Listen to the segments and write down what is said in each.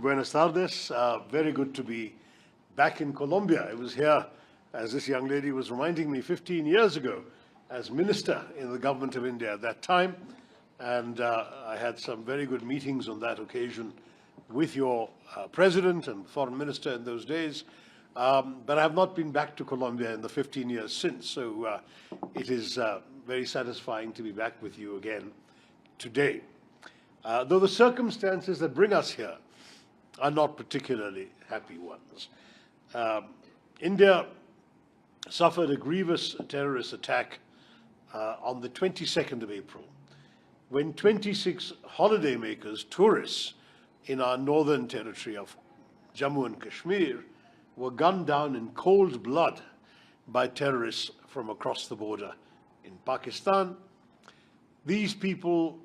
Buenas tardes. Very good to be back in Colombia. I was here, as this young lady was reminding me, 15 years ago as minister in the government of India at that time. And I had some very good meetings on that occasion with your president and foreign minister in those days. But I have not been back to Colombia in the 15 years since. So it is very satisfying to be back with you again today. Though the circumstances that bring us here are not particularly happy ones. India suffered a grievous terrorist attack on the 22nd of April, when 26 holidaymakers, tourists in our northern territory of Jammu and Kashmir, were gunned down in cold blood by terrorists from across the border in Pakistan. These people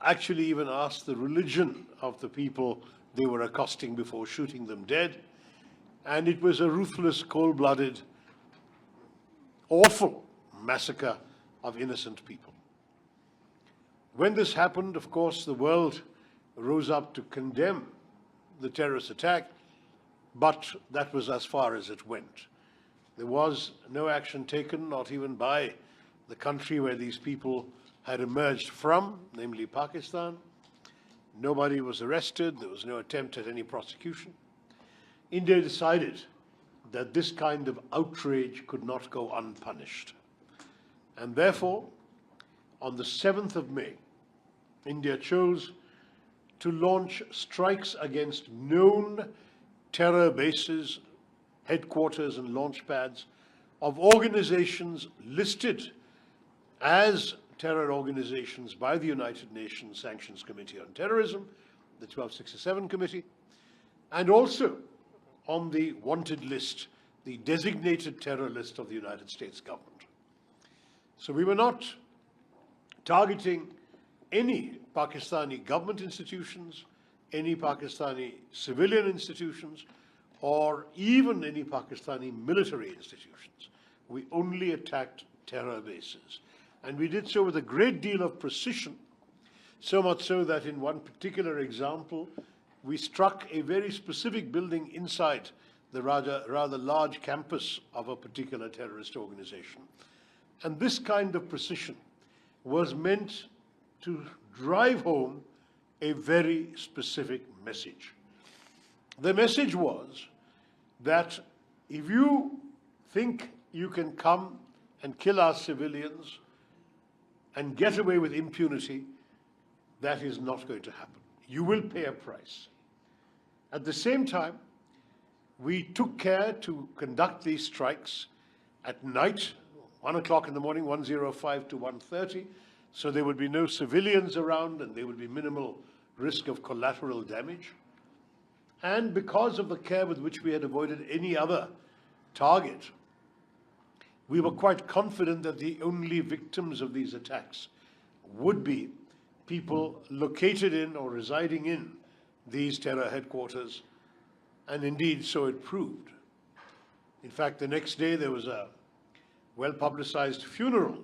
actually even asked the religion of the people they were accosting before shooting them dead. And it was a ruthless, cold-blooded, awful massacre of innocent people. When this happened, of course, the world rose up to condemn the terrorist attack, but that was as far as it went. There was no action taken, not even by the country where these people had emerged from, namely Pakistan. Nobody was arrested. There was no attempt at any prosecution. India decided that this kind of outrage could not go unpunished. And therefore, on the 7th of May, India chose to launch strikes against known terror bases, headquarters and launch pads of organizations listed as terror organizations by the United Nations Sanctions Committee on Terrorism, the 1267 Committee, and also on the wanted list, the designated terror list of the United States government. So we were not targeting any Pakistani government institutions, any Pakistani civilian institutions, or even any Pakistani military institutions. We only attacked terror bases. And we did so with a great deal of precision, so much so that in one particular example, we struck a very specific building inside the rather large campus of a particular terrorist organization. And this kind of precision was meant to drive home a very specific message. The message was that if you think you can come and kill our civilians and get away with impunity, that is not going to happen. You will pay a price. At the same time, we took care to conduct these strikes at night, 1 o'clock in the morning, 1:05 to 1:30, so there would be no civilians around and there would be minimal risk of collateral damage. And because of the care with which we had avoided any other target, we were quite confident that the only victims of these attacks would be people located in or residing in these terror headquarters, and indeed so it proved. In fact, the next day there was a well-publicized funeral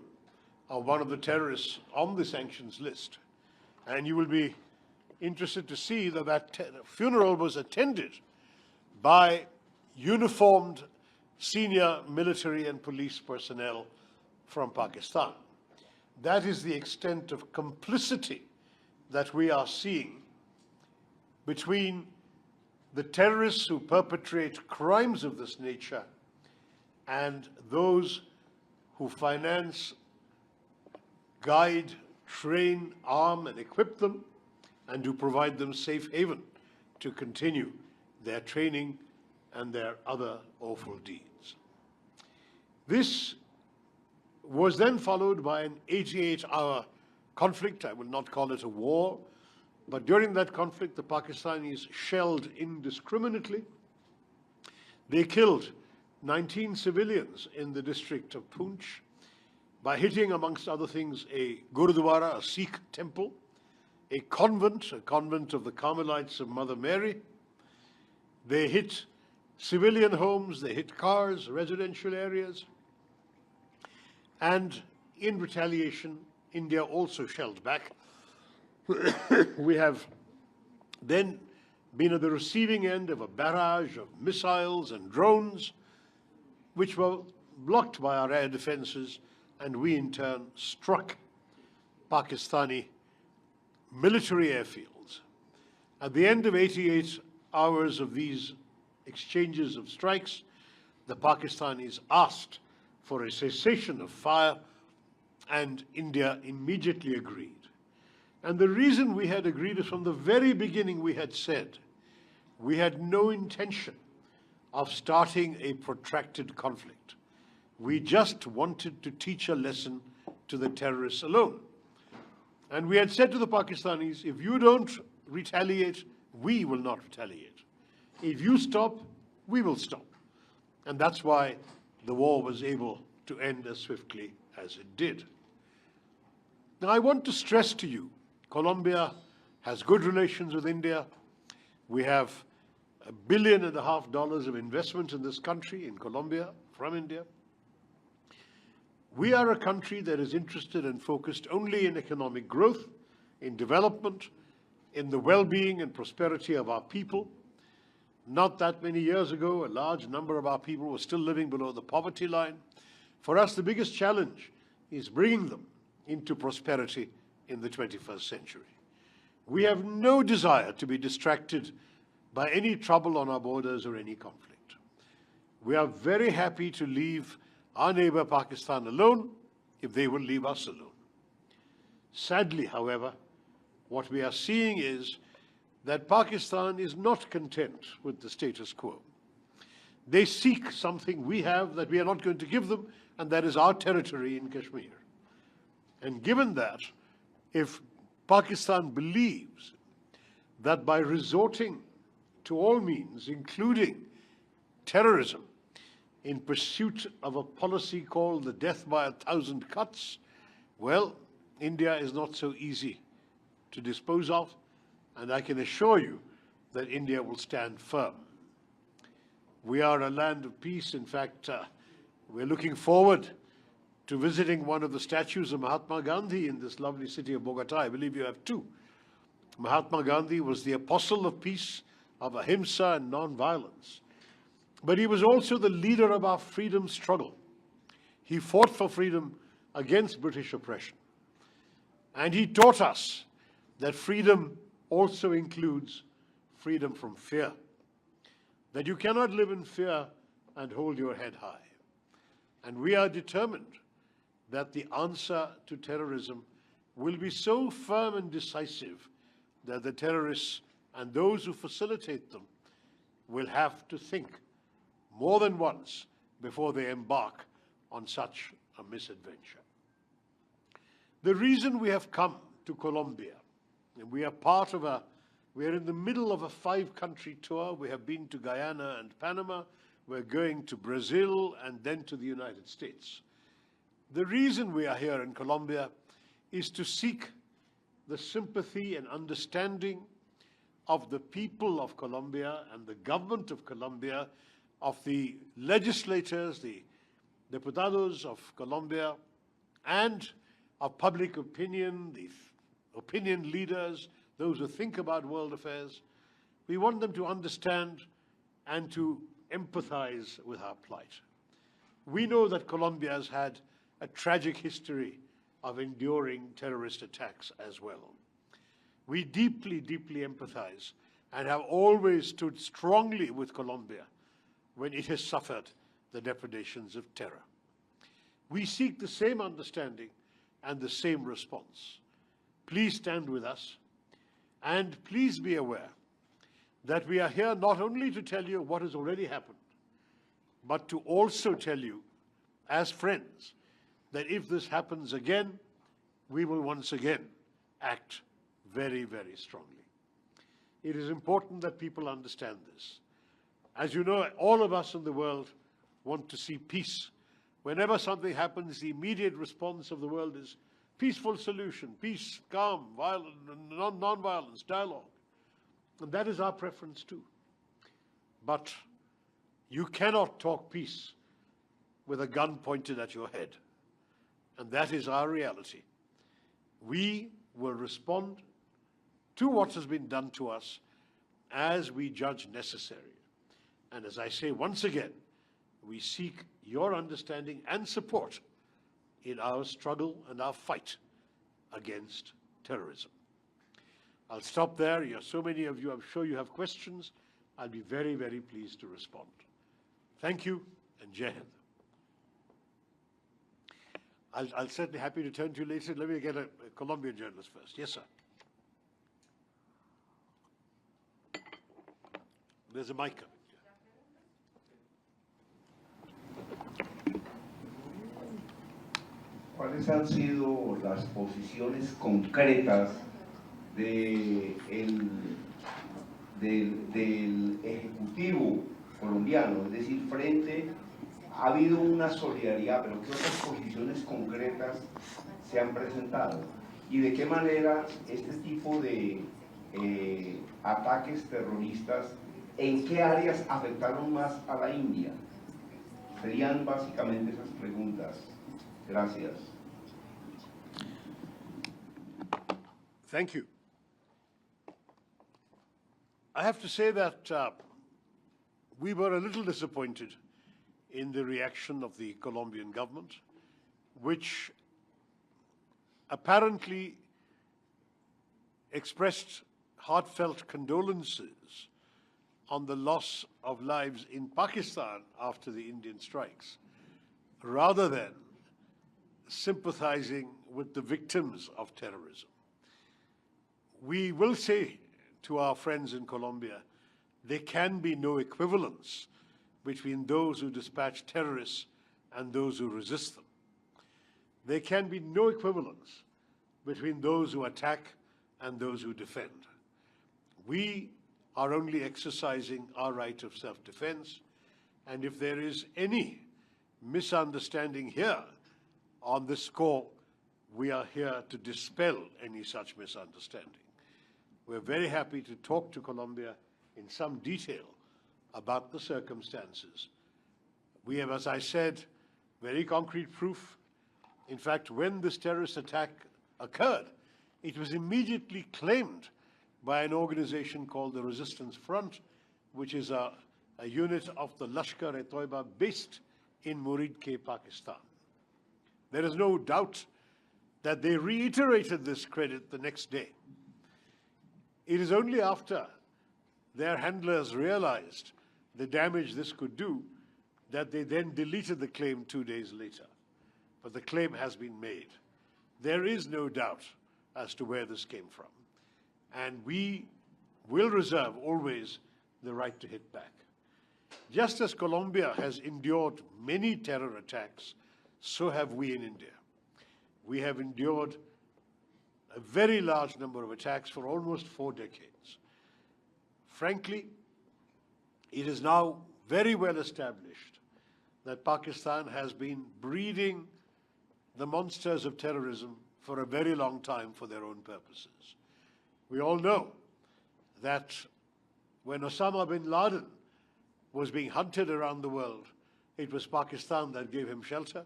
of one of the terrorists on the sanctions list, and you will be interested to see that that funeral was attended by uniformed senior military and police personnel from Pakistan. That is the extent of complicity that we are seeing between the terrorists who perpetrate crimes of this nature and those who finance, guide, train, arm, and equip them, and who provide them safe haven to continue their training and their other awful deeds. This was then followed by an 88-hour conflict. I will not call it a war, but during that conflict, the Pakistanis shelled indiscriminately. They killed 19 civilians in the district of Poonch by hitting, amongst other things, a Gurudwara, a Sikh temple, a convent of the Carmelites of Mother Mary. They hit civilian homes, they hit cars, residential areas. And in retaliation, India also shelled back. We have then been at the receiving end of a barrage of missiles and drones, which were blocked by our air defenses, and we in turn struck Pakistani military airfields. At the end of 88 hours of these exchanges of strikes, the Pakistanis asked for a cessation of fire, and India immediately agreed. And the reason we had agreed is from the very beginning we had said we had no intention of starting a protracted conflict. We just wanted to teach a lesson to the terrorists alone. And we had said to the Pakistanis, if you don't retaliate, we will not retaliate. If you stop, we will stop. And that's why the war was able to end as swiftly as it did. Now, I want to stress to you, Colombia has good relations with India. We have $1.5 billion of investment in this country, in Colombia, from India. We are a country that is interested and focused only in economic growth, in development, in the well-being and prosperity of our people. Not that many years ago, a large number of our people were still living below the poverty line. For us, the biggest challenge is bringing them into prosperity in the 21st century. We have no desire to be distracted by any trouble on our borders or any conflict. We are very happy to leave our neighbor Pakistan alone if they will leave us alone. Sadly, however, what we are seeing is that Pakistan is not content with the status quo. They seek something we have that we are not going to give them, and that is our territory in Kashmir. And given that, if Pakistan believes that by resorting to all means, including terrorism, in pursuit of a policy called the death by 1,000 cuts, well, India is not so easy to dispose of, and I can assure you that India will stand firm. We are a land of peace. In fact, we're looking forward to visiting one of the statues of Mahatma Gandhi in this lovely city of Bogota. I believe you have two. Mahatma Gandhi was the apostle of peace, of ahimsa and non-violence. But he was also the leader of our freedom struggle. He fought for freedom against British oppression. And he taught us that freedom also includes freedom from fear. That you cannot live in fear and hold your head high. And we are determined that the answer to terrorism will be so firm and decisive that the terrorists and those who facilitate them will have to think more than once before they embark on such a misadventure. The reason we have come to Colombia, and we are in the middle of a 5-country tour. We have been to Guyana and Panama. We're going to Brazil and then to the United States. The reason we are here in Colombia is to seek the sympathy and understanding of the people of Colombia and the government of Colombia, of the legislators, the diputados of Colombia, and of public opinion, the opinion leaders, those who think about world affairs. We want them to understand and to empathize with our plight. We know that Colombia has had a tragic history of enduring terrorist attacks as well. We deeply, deeply empathize and have always stood strongly with Colombia when it has suffered the depredations of terror. We seek the same understanding and the same response. Please stand with us, and please be aware that we are here not only to tell you what has already happened, but to also tell you, as friends, that if this happens again, we will once again act very, very strongly. It is important that people understand this. As you know, all of us in the world want to see peace. Whenever something happens, the immediate response of the world is peaceful solution, peace, calm, non-violence, dialogue. And that is our preference too. But you cannot talk peace with a gun pointed at your head. And that is our reality. We will respond to what has been done to us as we judge necessary. And as I say once again, we seek your understanding and support in our struggle and our fight against terrorism. I'll stop there. So many of you, I'm sure you have questions. I'll be very, very pleased to respond. Thank you, and Jai Hind. I'll certainly happy to turn to you later. Let me get a Colombian journalist first. Yes, sir. There's a mic coming. ¿Cuáles han sido las posiciones concretas del Ejecutivo colombiano? Es decir, ha habido una solidaridad, pero ¿qué otras posiciones concretas se han presentado? ¿Y de qué manera este tipo de ataques terroristas, en qué áreas afectaron más a la India? Serían básicamente esas preguntas. Gracias. Thank you. I have to say that we were a little disappointed in the reaction of the Colombian government, which apparently expressed heartfelt condolences on the loss of lives in Pakistan after the Indian strikes, rather than sympathizing with the victims of terrorism. We will say to our friends in Colombia, there can be no equivalence between those who dispatch terrorists and those who resist them. There can be no equivalence between those who attack and those who defend. We are only exercising our right of self-defense, and if there is any misunderstanding here on this score, we are here to dispel any such misunderstanding. We're very happy to talk to Colombia in some detail about the circumstances. We have, as I said, very concrete proof. In fact, when this terrorist attack occurred, it was immediately claimed by an organization called the Resistance Front, which is a unit of the Lashkar-e-Toiba based in Murid-ke, Pakistan. There is no doubt that they reiterated this credit the next day. It is only after their handlers realized the damage this could do that they then deleted the claim 2 days later. But the claim has been made. There is no doubt as to where this came from. And we will reserve always the right to hit back. Just as Colombia has endured many terror attacks, so have we in India. We have endured a very large number of attacks for almost 4 decades. Frankly, it is now very well established that Pakistan has been breeding the monsters of terrorism for a very long time for their own purposes. We all know that when Osama bin Laden was being hunted around the world, it was Pakistan that gave him shelter.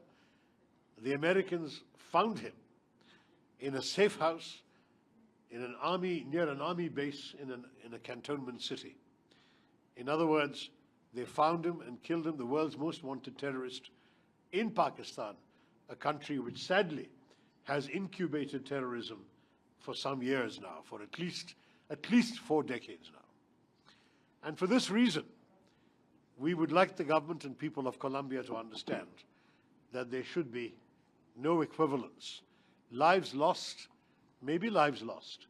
The Americans found him in a safe house in an army, near an army base in a cantonment city. In other words, they found him and killed him, the world's most wanted terrorist, in Pakistan, a country which sadly has incubated terrorism for some years now, for at least 4 decades now. And for this reason, we would like the government and people of Colombia to understand that there should be no equivalence. Lives lost, maybe lives lost,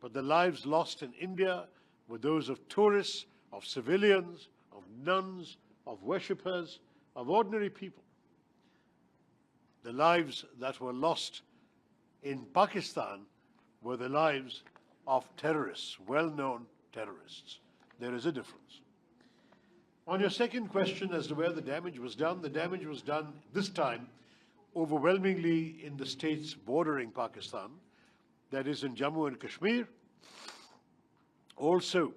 but the lives lost in India were those of tourists, of civilians, of nuns, of worshippers, of ordinary people. The lives that were lost in Pakistan were the lives of terrorists, well-known terrorists. There is a difference. On your second question as to where the damage was done this time overwhelmingly in the states bordering Pakistan, that is in Jammu and Kashmir. Also,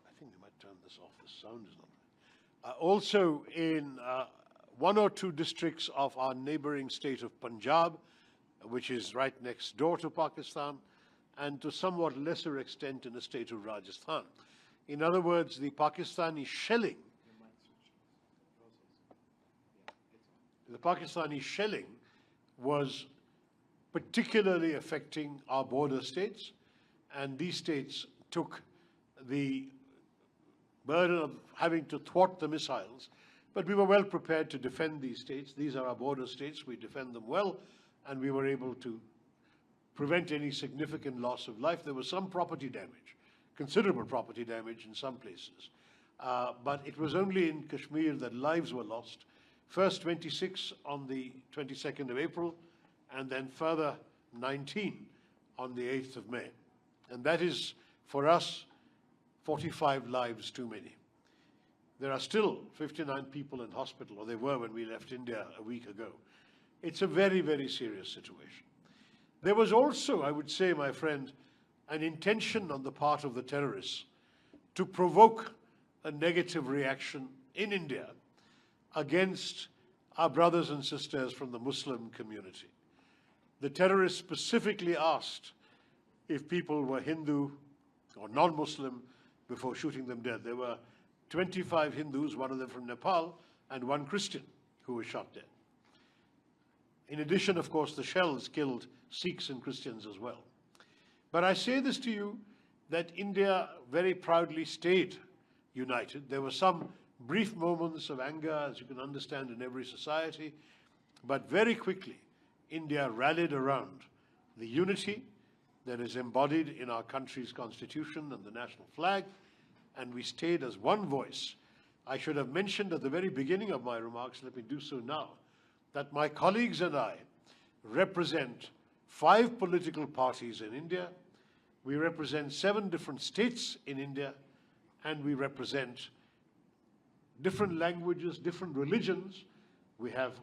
I think they might turn this off, the sound is not. Also in 1 or 2 districts of our neighboring state of Punjab, which is right next door to Pakistan, and to somewhat lesser extent in the state of Rajasthan. In other words, the Pakistani shelling was particularly affecting our border states, and these states took the burden of having to thwart the missiles. But we were well prepared to defend these states. These are our border states. We defend them well, and we were able to prevent any significant loss of life. There was some property damage, considerable property damage in some places. But it was only in Kashmir that lives were lost. First 26 on the 22nd of April, and then further 19 on the 8th of May. And that is, for us, 45 lives too many. There are still 59 people in hospital, or they were when we left India a week ago. It's a very, very serious situation. There was also, I would say, my friend, an intention on the part of the terrorists to provoke a negative reaction in India against our brothers and sisters from the Muslim community. The terrorists specifically asked if people were Hindu or non-Muslim before shooting them dead. There were 25 Hindus, one of them from Nepal, and one Christian who was shot dead. In addition, of course, the shells killed Sikhs and Christians as well. But I say this to you, that India very proudly stayed united. There were some brief moments of anger, as you can understand, in every society, but very quickly, India rallied around the unity that is embodied in our country's constitution and the national flag, and we stayed as one voice. I should have mentioned at the very beginning of my remarks, let me do so now, that my colleagues and I represent 5 political parties in India, we represent 7 different states in India, and we represent different languages, different religions. We have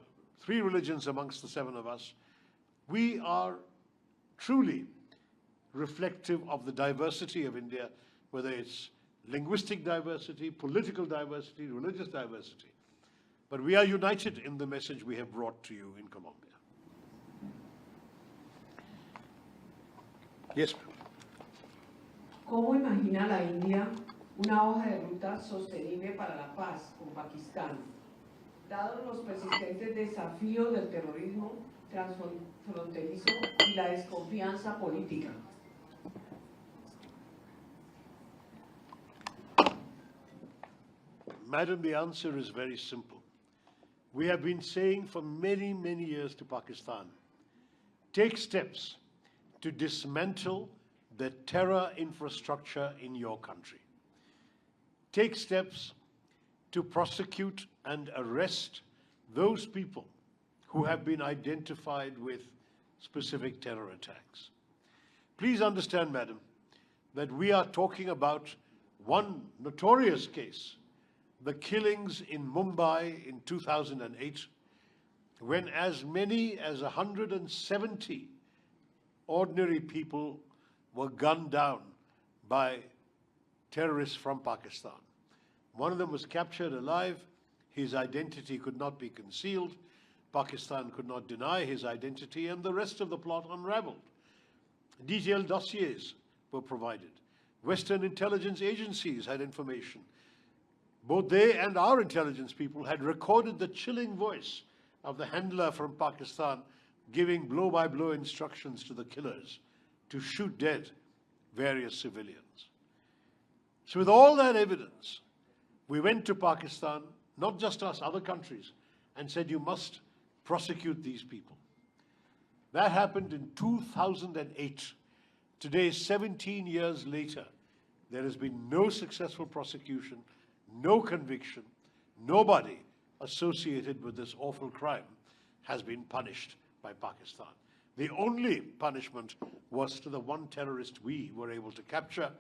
3 religions amongst the 7 of us. We are truly reflective of the diversity of India, whether it's linguistic diversity, political diversity, religious diversity. But we are united in the message we have brought to you in Colombia. Yes, ma'am. ¿Cómo imagina la India una hoja de ruta sostenible para la paz con Pakistán, dados los persistentes desafíos del terrorismo transfronterizo y la desconfianza política? Madam, the answer is very simple. We have been saying for many, many years to Pakistan, take steps to dismantle the terror infrastructure in your country. Take steps to prosecute and arrest those people who have been identified with specific terror attacks. Please understand, madam, that we are talking about one notorious case, the killings in Mumbai in 2008, when as many as 170 ordinary people were gunned down by terrorists from Pakistan. One of them was captured alive. His identity could not be concealed. Pakistan could not deny his identity, and the rest of the plot unraveled. Detailed dossiers were provided. Western intelligence agencies had information. Both they and our intelligence people had recorded the chilling voice of the handler from Pakistan giving blow-by-blow instructions to the killers to shoot dead various civilians. So with all that evidence, we went to Pakistan, not just us, other countries, and said, you must prosecute these people. That happened in 2008. Today, 17 years later, there has been no successful prosecution, no conviction. Nobody associated with this awful crime has been punished by Pakistan. The only punishment was to the one terrorist we were able to capture.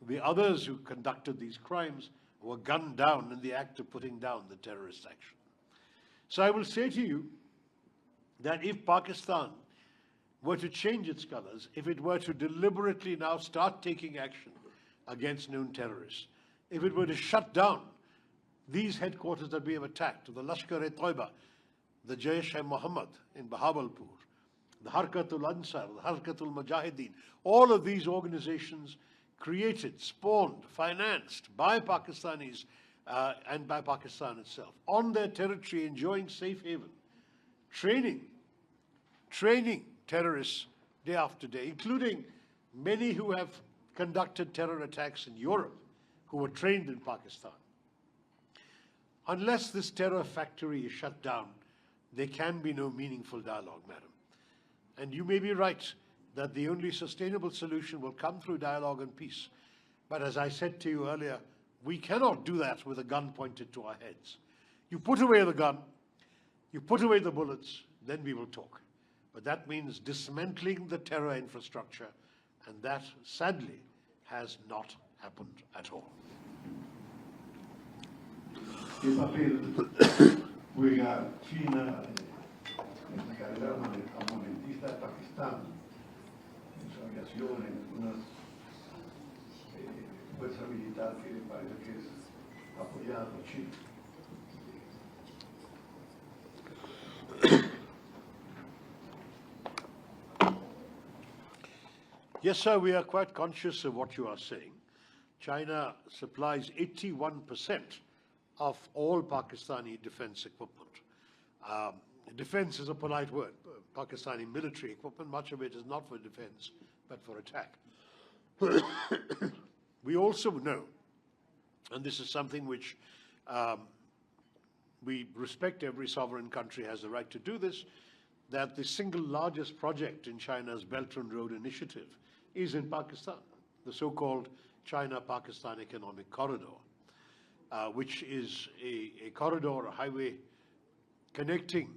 The others who conducted these crimes were gunned down in the act of putting down the terrorist action. So I will say to you that if Pakistan were to change its colors, if it were to deliberately now start taking action against known terrorists, if it were to shut down these headquarters that we have attacked, the Lashkar-e-Toiba, the Jaish-e-Mohammed in Bahawalpur, the Harkatul Ansar, the Harkatul Mujahideen, all of these organizations created, spawned, financed by Pakistanis and by Pakistan itself, on their territory enjoying safe haven, training terrorists day after day, including many who have conducted terror attacks in Europe, who were trained in Pakistan. Unless this terror factory is shut down, there can be no meaningful dialogue, madam. And you may be right that the only sustainable solution will come through dialogue and peace. But as I said to you earlier, we cannot do that with a gun pointed to our heads. You put away the gun, you put away the bullets, then we will talk. But that means dismantling the terror infrastructure, and that, sadly, has not happened at all. ¿Qué papel juega China en la carrera armamentista de Pakistán, en su aviación, en una fuerza militar que parece que es apoyada por China? Yes, sir, we are quite conscious of what you are saying. China supplies 81% of all Pakistani defense equipment. Defense is a polite word. Pakistani military equipment, much of it is not for defense, but for attack. We also know, and this is something which we respect, every sovereign country has the right to do this, that the single largest project in China's Belt and Road Initiative is in Pakistan, the so-called China-Pakistan Economic Corridor, which is a corridor, a highway connecting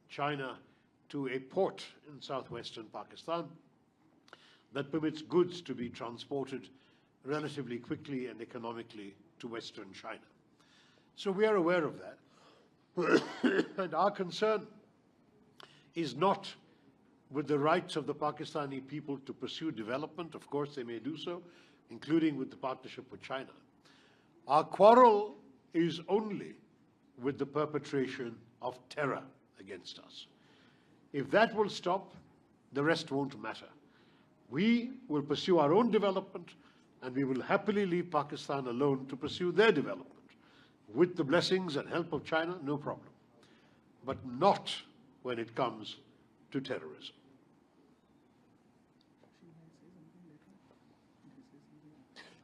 China to a port in southwestern Pakistan that permits goods to be transported relatively quickly and economically to western China. So we are aware of that. And our concern is not with the rights of the Pakistani people to pursue development. Of course, they may do so, including with the partnership with China. Our quarrel is only with the perpetration of terror against us. If that will stop, the rest won't matter. We will pursue our own development, and we will happily leave Pakistan alone to pursue their development. With the blessings and help of China, no problem. But not when it comes to terrorism.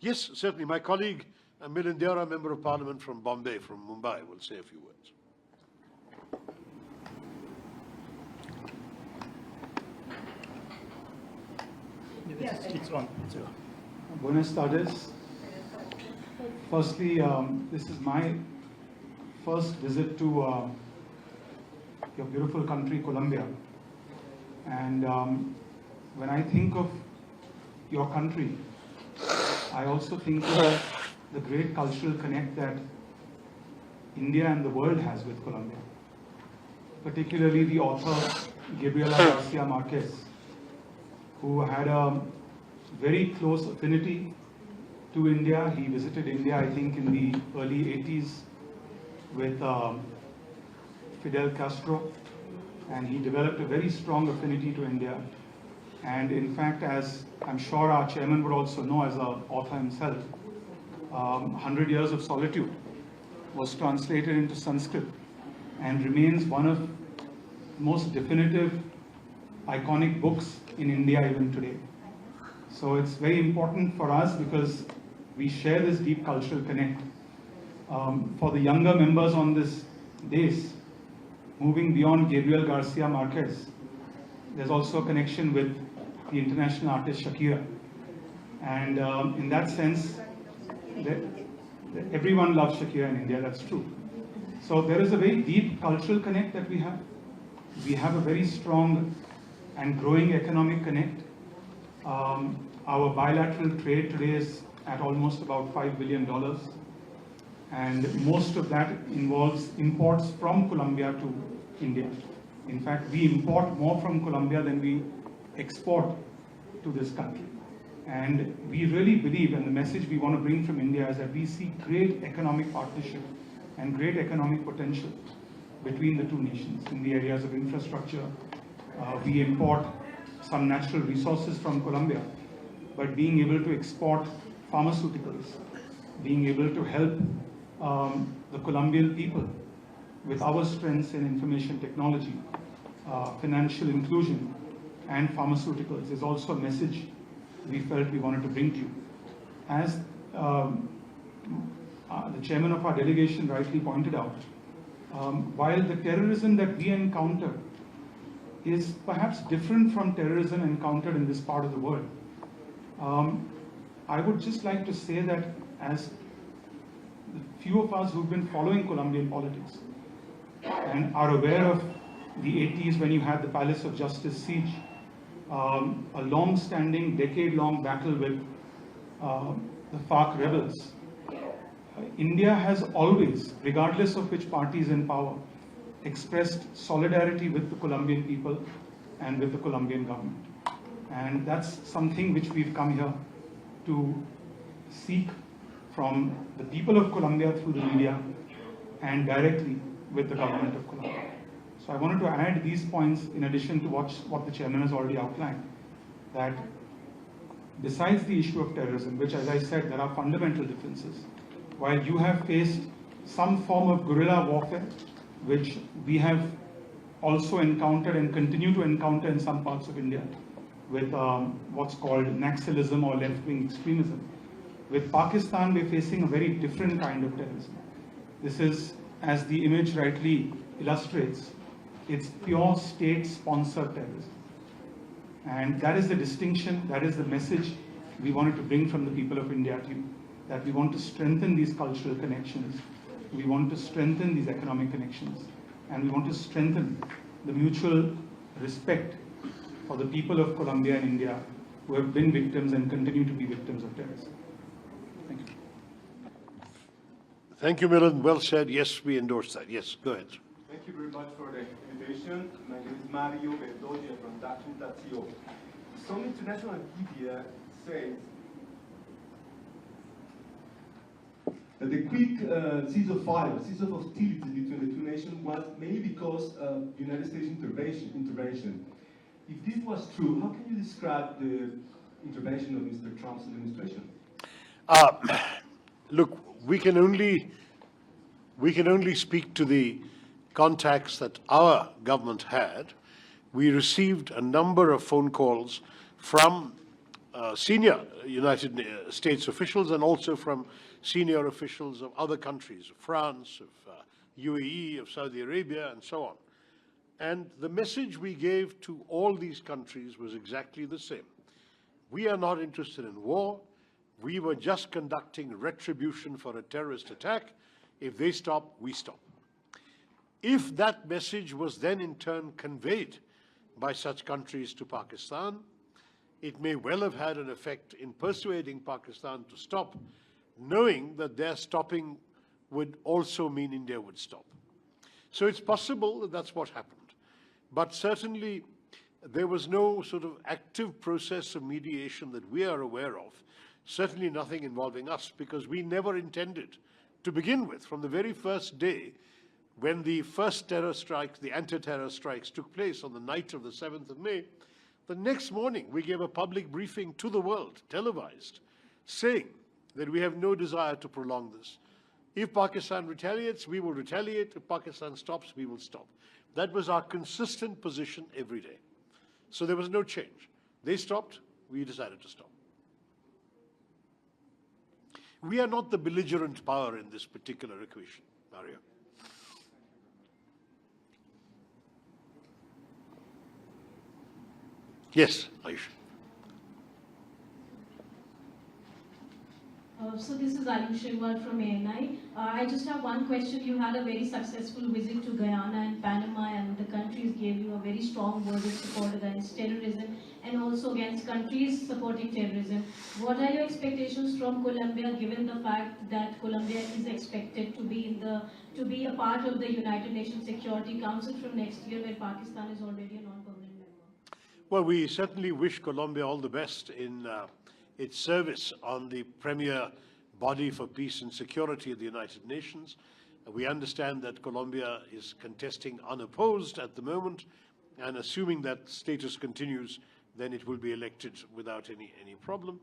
Yes, certainly. My colleague, Milind Deora, Member of Parliament from Bombay, from Mumbai, will say a few words. Yes, it's on. Buenas tardes. Firstly, this is my first visit to your beautiful country, Colombia. And when I think of your country, I also think of the great cultural connect that India and the world has with Colombia. Particularly the author, Gabriela Garcia Marquez, who had a very close affinity to India. He visited India, I think, in the early 80s with Fidel Castro, and he developed a very strong affinity to India. And in fact, as I'm sure our chairman would also know as an author himself, 100 Years of Solitude was translated into Sanskrit and remains one of the most definitive, iconic books in India even today. So it's very important for us because we share this deep cultural connect. For the younger members on this days, moving beyond Gabriel Garcia Marquez, there's also a connection with the international artist Shakira. And in that sense, everyone loves Shakira in India, that's true. So there is a very deep cultural connect that we have. We have a very strong and growing economic connect. Our bilateral trade today is at almost about $5 billion. And most of that involves imports from Colombia to India. In fact, we import more from Colombia than we export to this country. And we really believe, and the message we want to bring from India is that we see great economic partnership and great economic potential between the two nations in the areas of infrastructure. We import some natural resources from Colombia, but being able to export pharmaceuticals, being able to help the Colombian people with our strengths in information technology, financial inclusion, and pharmaceuticals is also a message we felt we wanted to bring to you. As the chairman of our delegation rightly pointed out, while the terrorism that we encounter is perhaps different from terrorism encountered in this part of the world, I would just like to say that as the few of us who've been following Colombian politics and are aware of the 80s when you had the Palace of Justice siege, a long-standing, decade-long battle with the FARC rebels, India has always, regardless of which party is in power, expressed solidarity with the Colombian people and with the Colombian government. And that's something which we've come here to seek from the people of Colombia through the media and directly with the government of Colombia. So I wanted to add these points in addition to what the chairman has already outlined, that besides the issue of terrorism, which as I said, there are fundamental differences, while you have faced some form of guerrilla warfare, which we have also encountered and continue to encounter in some parts of India, with what's called Naxalism or left-wing extremism. With Pakistan, we're facing a very different kind of terrorism. This is, as the image rightly illustrates, it's pure state-sponsored terrorism. And that is the distinction, that is the message we wanted to bring from the people of India to you, that we want to strengthen these cultural connections, we want to strengthen these economic connections, and we want to strengthen the mutual respect for the people of Colombia and India who have been victims and continue to be victims of terrorism. Thank you. Thank you, Milan. Well said. Yes, we endorse that. Yes, go ahead. Thank you very much for the invitation. My name is Mario Berdoya from Documentatio. Some international media says that the quick ceasefire, cease of hostilities between the two nations was mainly because of United States intervention. If this was true, how can you describe the intervention of Mr. Trump's administration? Look, we can only speak to the contacts that our government had. We received a number of phone calls from senior United States officials and also from senior officials of other countries, of France, of UAE, of Saudi Arabia, and so on. And the message we gave to all these countries was exactly the same. We are not interested in war. We were just conducting retribution for a terrorist attack. If they stop, we stop. If that message was then in turn conveyed by such countries to Pakistan, it may well have had an effect in persuading Pakistan to stop, knowing that their stopping would also mean India would stop. So it's possible that that's what happened. But certainly there was no sort of active process of mediation that we are aware of, certainly nothing involving us, because we never intended to begin with, from the very first day when the first terror strikes, the anti-terror strikes took place on the night of the 7th of May, the next morning we gave a public briefing to the world, televised, saying that we have no desire to prolong this. If Pakistan retaliates, we will retaliate. If Pakistan stops, we will stop. That was our consistent position every day. So there was no change. They stopped, we decided to stop. We are not the belligerent power in this particular equation, Mario. Yes, Aisha. So this is Ayush Shinwal from ANI. I just have one question. You had a very successful visit to Guyana and Panama, and the countries gave you a very strong word of support against terrorism and also against countries supporting terrorism. What are your expectations from Colombia, given the fact that Colombia is expected to be a part of the United Nations Security Council from next year, where Pakistan is already a non-permanent member? Well, we certainly wish Colombia all the best in its service on the premier body for peace and security of the United Nations. We understand that Colombia is contesting unopposed at the moment, and assuming that status continues, then it will be elected without any problem.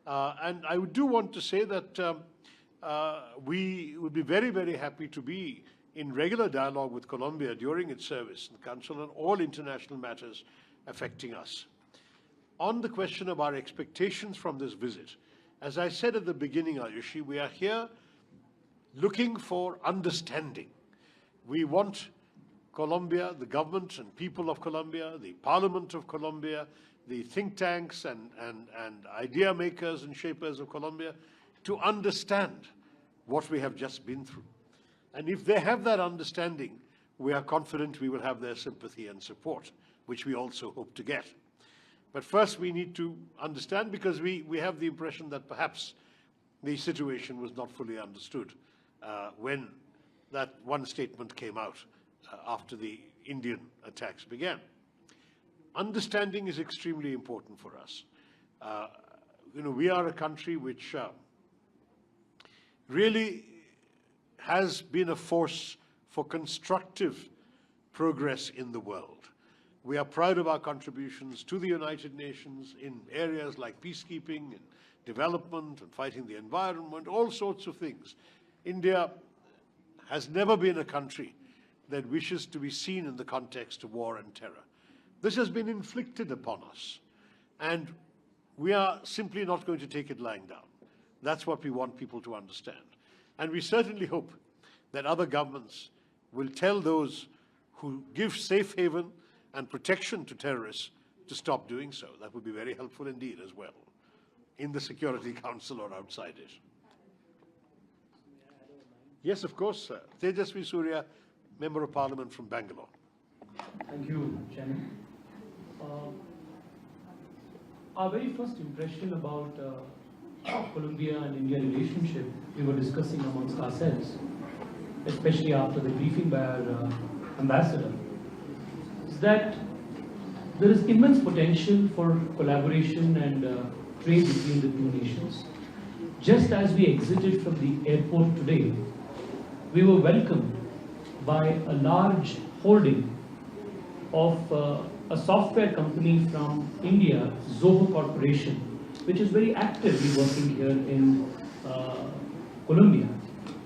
And I do want to say that we would be very, very happy to be in regular dialogue with Colombia during its service in the Council on all international matters affecting us. On the question of our expectations from this visit, as I said at the beginning, Ayushi, we are here looking for understanding. We want Colombia, the government and people of Colombia, the Parliament of Colombia, the think tanks and idea makers and shapers of Colombia to understand what we have just been through. And if they have that understanding, we are confident we will have their sympathy and support, which we also hope to get. But first we need to understand, because we have the impression that perhaps the situation was not fully understood when that one statement came out after the Indian attacks began. Understanding is extremely important for us. We are a country which really has been a force for constructive progress in the world. We are proud of our contributions to the United Nations in areas like peacekeeping and development and fighting the environment, all sorts of things. India has never been a country that wishes to be seen in the context of war and terror. This has been inflicted upon us, and we are simply not going to take it lying down. That's what we want people to understand. And we certainly hope that other governments will tell those who give safe haven and protection to terrorists to stop doing so. That would be very helpful indeed as well, in the Security Council or outside it. Yes, of course, sir. Tejasvi Surya, Member of Parliament from Bangalore. Thank you, Chairman. Our very first impression about Colombia and India relationship, we were discussing amongst ourselves, especially after the briefing by our ambassador, is that there is immense potential for collaboration and trade between the two nations. Just as we exited from the airport today, we were welcomed by a large holding of a software company from India, Zoho Corporation, which is very actively working here in Colombia.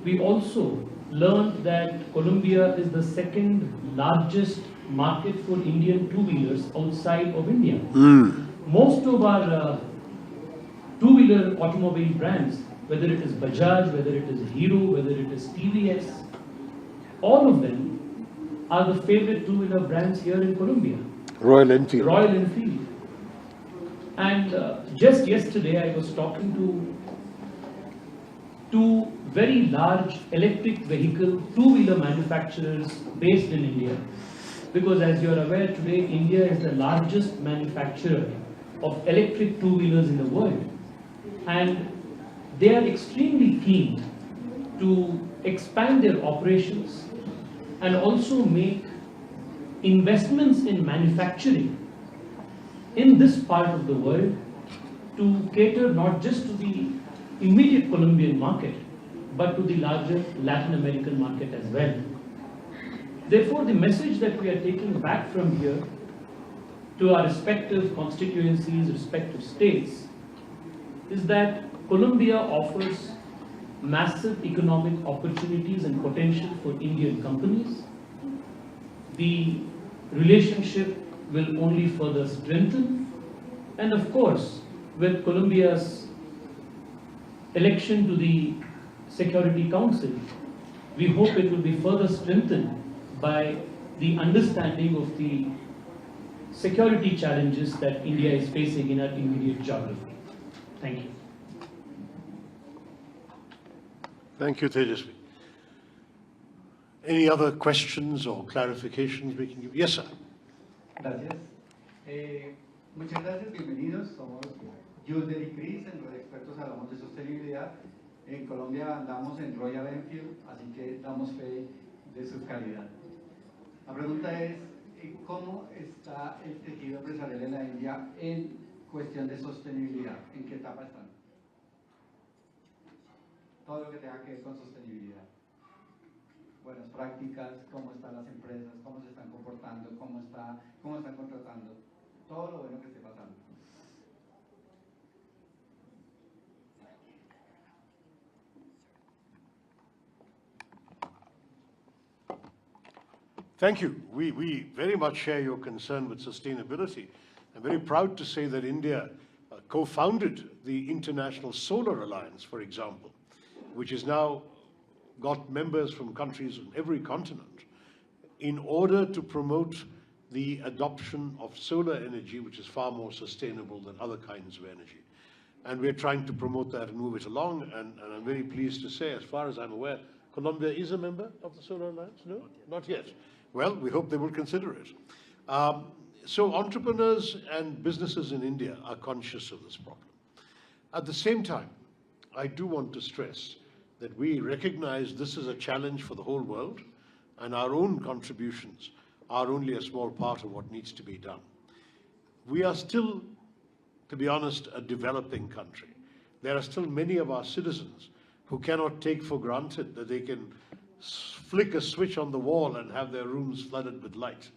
We also learned that Colombia is the second largest market for Indian two-wheelers outside of India. Most of our two-wheeler automobile brands, whether it is Bajaj, whether it is Hero, whether it is TVS, all of them are the favorite two-wheeler brands here in Colombia. Royal Enfield. Royal Enfield. And just yesterday I was talking to two very large electric vehicle two-wheeler manufacturers based in India. Because as you are aware today, India is the largest manufacturer of electric two-wheelers in the world. And they are extremely keen to expand their operations and also make investments in manufacturing in this part of the world to cater not just to the immediate Colombian market, but to the larger Latin American market as well. Therefore, the message that we are taking back from here to our respective constituencies, respective states, is that Colombia offers massive economic opportunities and potential for Indian companies. The relationship will only further strengthen, and of course, with Colombia's election to the Security Council, we hope it will be further strengthened by the understanding of the security challenges that India is facing in our immediate geography. Thank you. Thank you, Tejasvi. Any other questions or clarifications we can give? Yes, sir. Gracias. Muchas gracias, bienvenidos. Somos Yulder y Chris, en los expertos hablamos de sostenibilidad. En Colombia andamos en Royal Enfield, así que damos fe de su calidad. La pregunta es, ¿cómo está el tejido empresarial en la India en cuestión de sostenibilidad? ¿En qué etapa están? Todo lo que tenga que ver con sostenibilidad. Buenas prácticas, cómo están las empresas, cómo se están comportando, cómo están contratando. todo lo bueno que esté pasando. Thank you. We very much share your concern with sustainability. I'm very proud to say that India co-founded the International Solar Alliance, for example, which has now got members from countries on every continent in order to promote the adoption of solar energy, which is far more sustainable than other kinds of energy. And we're trying to promote that and move it along. And I'm very pleased to say, as far as I'm aware, Colombia is a member of the Solar Alliance? No? Not yet. Well, we hope they will consider it. So entrepreneurs and businesses in India are conscious of this problem. At the same time, I do want to stress that we recognize this is a challenge for the whole world, and our own contributions are only a small part of what needs to be done. We are still, to be honest, a developing country. There are still many of our citizens who cannot take for granted that they can flick a switch on the wall and have their rooms flooded with light.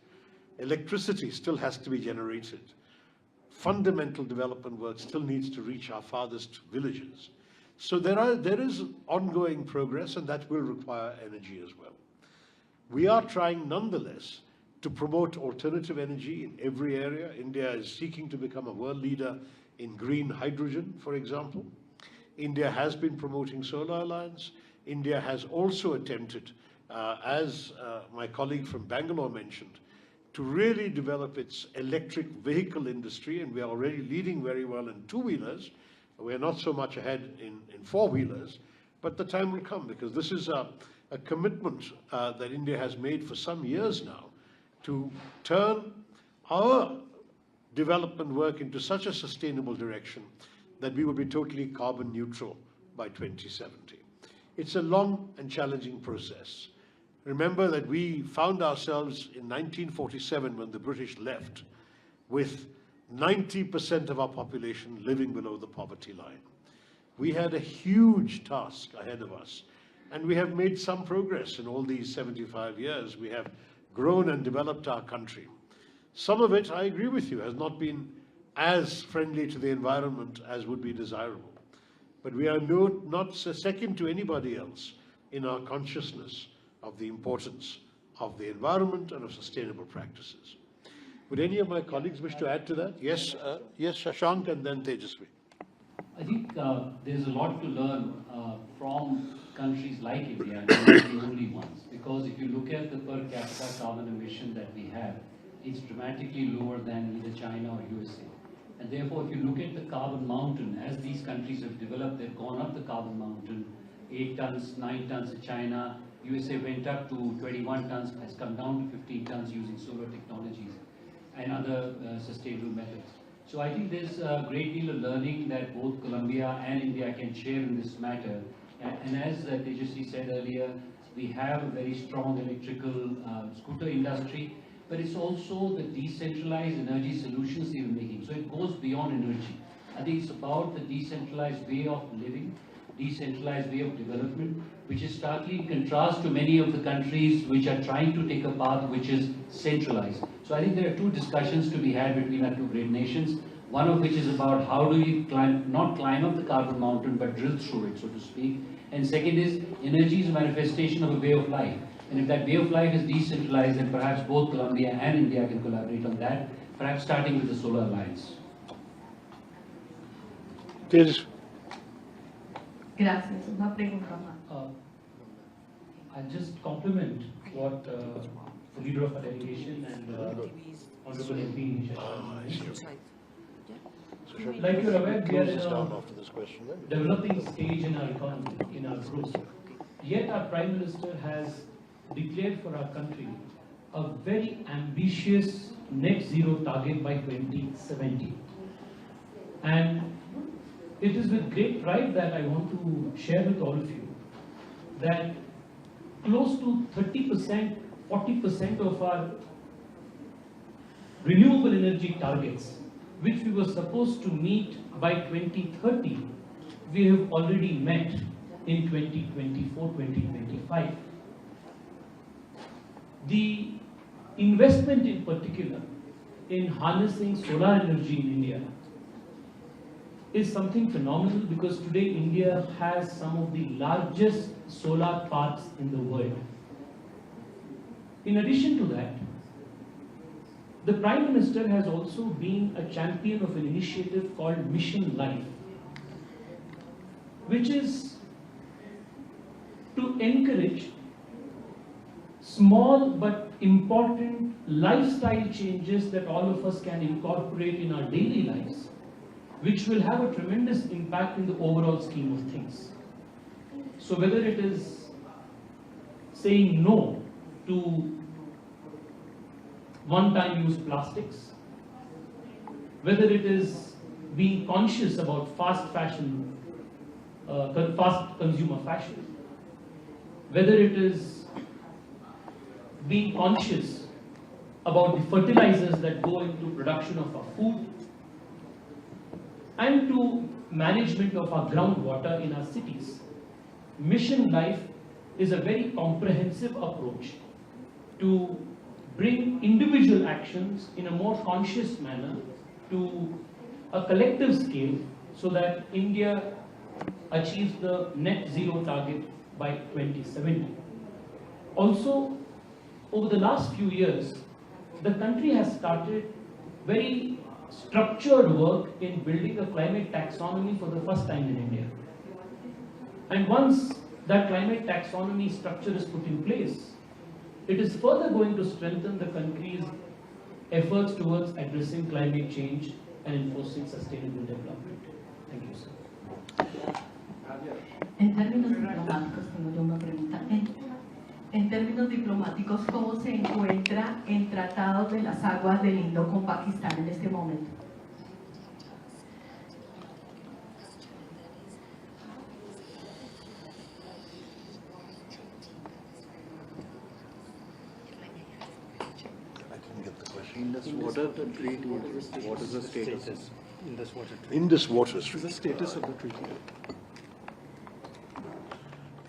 Electricity still has to be generated. Fundamental development work still needs to reach our farthest villages. So there is ongoing progress, and that will require energy as well. We are trying nonetheless to promote alternative energy in every area. India is seeking to become a world leader in green hydrogen, for example. India has been promoting Solar Alliance. India has also attempted, as my colleague from Bangalore mentioned, to really develop its electric vehicle industry, and we are already leading very well in two-wheelers. We're not so much ahead in four-wheelers, but the time will come, because this is a commitment that India has made for some years now to turn our development work into such a sustainable direction that we will be totally carbon neutral by 2070. It's a long and challenging process. Remember that we found ourselves in 1947, when the British left, with 90% of our population living below the poverty line. We had a huge task ahead of us, and we have made some progress in all these 75 years. We have grown and developed our country. Some of it, I agree with you, has not been as friendly to the environment as would be desirable. But we are not second to anybody else in our consciousness of the importance of the environment and of sustainable practices. Would any of my colleagues wish to add to that? Yes, yes, Shashank, and then Tejasvi. I think there's a lot to learn from countries like India, not the only ones, because if you look at the per capita carbon emission that we have, it's dramatically lower than either China or USA. And therefore, if you look at the carbon mountain, as these countries have developed, they've gone up the carbon mountain, 8 tons, 9 tons in China, USA went up to 21 tons, has come down to 15 tons using solar technologies and other sustainable methods. So I think there's a great deal of learning that both Colombia and India can share in this matter. And as Tejasvi said earlier, we have a very strong electrical scooter industry, but it's also the decentralized energy solutions they're making. So it goes beyond energy. I think it's about the decentralized way of living, decentralized way of development, which is starkly in contrast to many of the countries which are trying to take a path which is centralized. So I think there are two discussions to be had between our two great nations, one of which is about how do we not climb up the carbon mountain, but drill through it, so to speak. And second is, energy is a manifestation of a way of life. And if that way of life is decentralized, then perhaps both Colombia and India can collaborate on that, perhaps starting with the Solar Alliance. Tejasvi. Gracias. Una pregunta más. I'll just compliment what the leader of our delegation and Honorable MP Shashi. Like you're aware, we are in a developing stage in our economy, in our growth. Yet our Prime Minister has declared for our country a very ambitious net zero target by 2070. And it is with great pride that I want to share with all of you that close to 30%, 40% of our renewable energy targets, which we were supposed to meet by 2030, we have already met in 2024-2025. The investment in particular in harnessing solar energy in India is something phenomenal, because today India has some of the largest solar parks in the world. In addition to that, the Prime Minister has also been a champion of an initiative called Mission Life, which is to encourage small but important lifestyle changes that all of us can incorporate in our daily lives, which will have a tremendous impact in the overall scheme of things. So whether it is saying no to one-time use plastics, whether it is being conscious about fast consumer fashion, whether it is being conscious about the fertilizers that go into production of our food, and to management of our groundwater in our cities. Mission Life is a very comprehensive approach to bring individual actions in a more conscious manner to a collective scale, so that India achieves the net zero target by 2070. Also, over the last few years, the country has started very structured work in building a climate taxonomy for the first time in India. And once that climate taxonomy structure is put in place, it is further going to strengthen the country's efforts towards addressing climate change and enforcing sustainable development. Thank you, sir. En términos diplomáticos, tengo yo una pregunta. En términos diplomáticos, ¿cómo se encuentra el Tratado de las Aguas del Indo con Pakistán en este momento? Indus Water Treaty, what is the status? Indus Water Treaty. Indus Water What is the status of the treaty?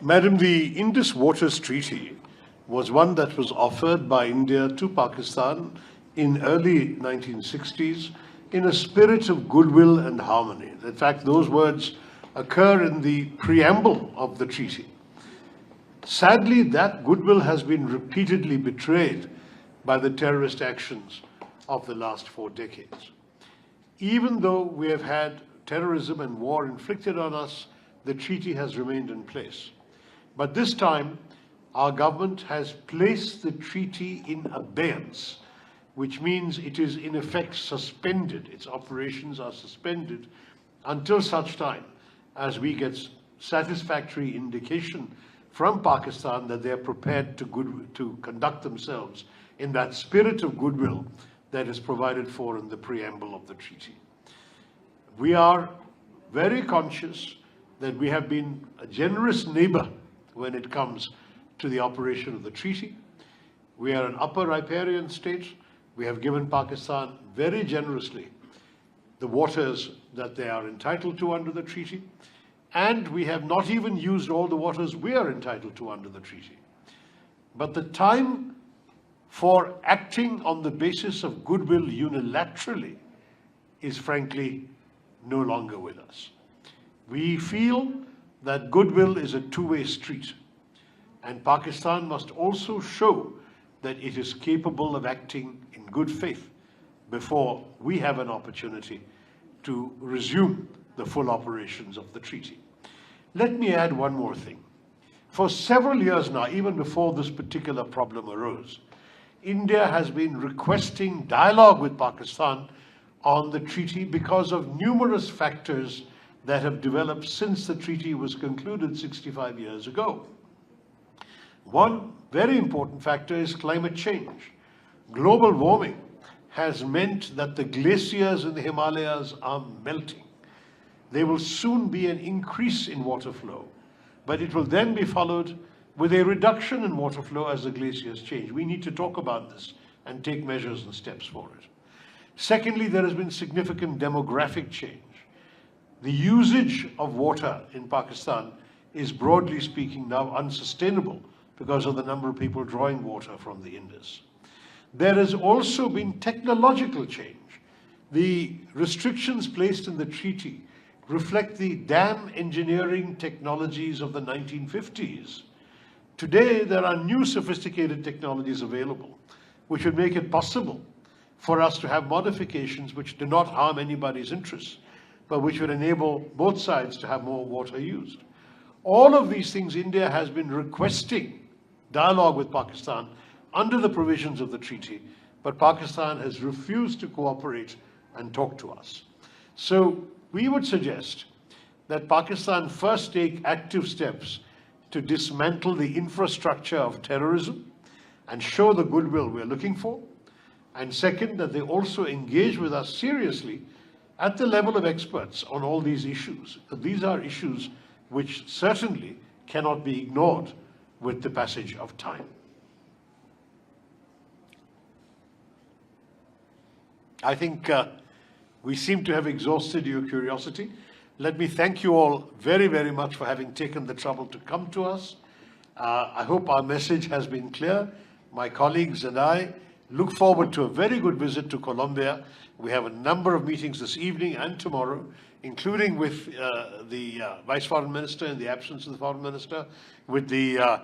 Madam, the Indus Waters Treaty was one that was offered by India to Pakistan in early 1960s in a spirit of goodwill and harmony. In fact, those words occur in the preamble of the treaty. Sadly, that goodwill has been repeatedly betrayed by the terrorist actions of the last 4 decades. Even though we have had terrorism and war inflicted on us, the treaty has remained in place. But this time, our government has placed the treaty in abeyance, which means it is in effect suspended. Its operations are suspended until such time as we get satisfactory indication from Pakistan that they are prepared to conduct themselves in that spirit of goodwill that is provided for in the preamble of the treaty. We are very conscious that we have been a generous neighbor when it comes to the operation of the treaty. We are an upper riparian state. We have given Pakistan very generously the waters that they are entitled to under the treaty, and we have not even used all the waters we are entitled to under the treaty. But the time for acting on the basis of goodwill unilaterally is frankly no longer with us. We feel that goodwill is a two-way street, and Pakistan must also show that it is capable of acting in good faith before we have an opportunity to resume the full operations of the treaty. Let me add one more thing. For several years now, even before this particular problem arose, India has been requesting dialogue with Pakistan on the treaty because of numerous factors that have developed since the treaty was concluded 65 years ago. One very important factor is climate change. Global warming has meant that the glaciers in the Himalayas are melting. There will soon be an increase in water flow, but it will then be followed with a reduction in water flow as the glaciers change. We need to talk about this and take measures and steps for it. Secondly, there has been significant demographic change. The usage of water in Pakistan is, broadly speaking, now unsustainable because of the number of people drawing water from the Indus. there has also been technological change. The restrictions placed in the treaty reflect the dam engineering technologies of the 1950s. Today, there are new sophisticated technologies available, which would make it possible for us to have modifications which do not harm anybody's interests, but which would enable both sides to have more water used. All of these things, India has been requesting dialogue with Pakistan under the provisions of the treaty, but Pakistan has refused to cooperate and talk to us. So we would suggest that Pakistan first take active steps to dismantle the infrastructure of terrorism and show the goodwill we're looking for. And second, that they also engage with us seriously at the level of experts on all these issues. But these are issues which certainly cannot be ignored with the passage of time. I think we seem to have exhausted your curiosity. Let me thank you all very, very much for having taken the trouble to come to us. I hope our message has been clear. My colleagues and I look forward to a very good visit to Colombia. We have a number of meetings this evening and tomorrow, including with the Vice Foreign Minister in the absence of the Foreign Minister, with the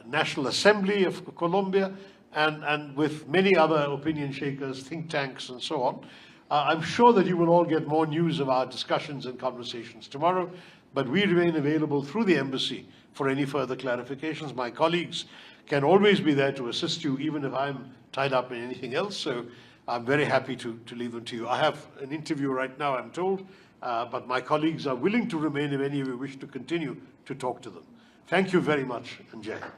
National Assembly of Colombia, and with many other opinion shakers, think tanks, and so on. I'm sure that you will all get more news of our discussions and conversations tomorrow, but we remain available through the embassy for any further clarifications. My colleagues can always be there to assist you, even if I'm tied up in anything else, so I'm very happy to leave them to you. I have an interview right now, I'm told, but my colleagues are willing to remain if any of you wish to continue to talk to them. Thank you very much, and Jai Hind.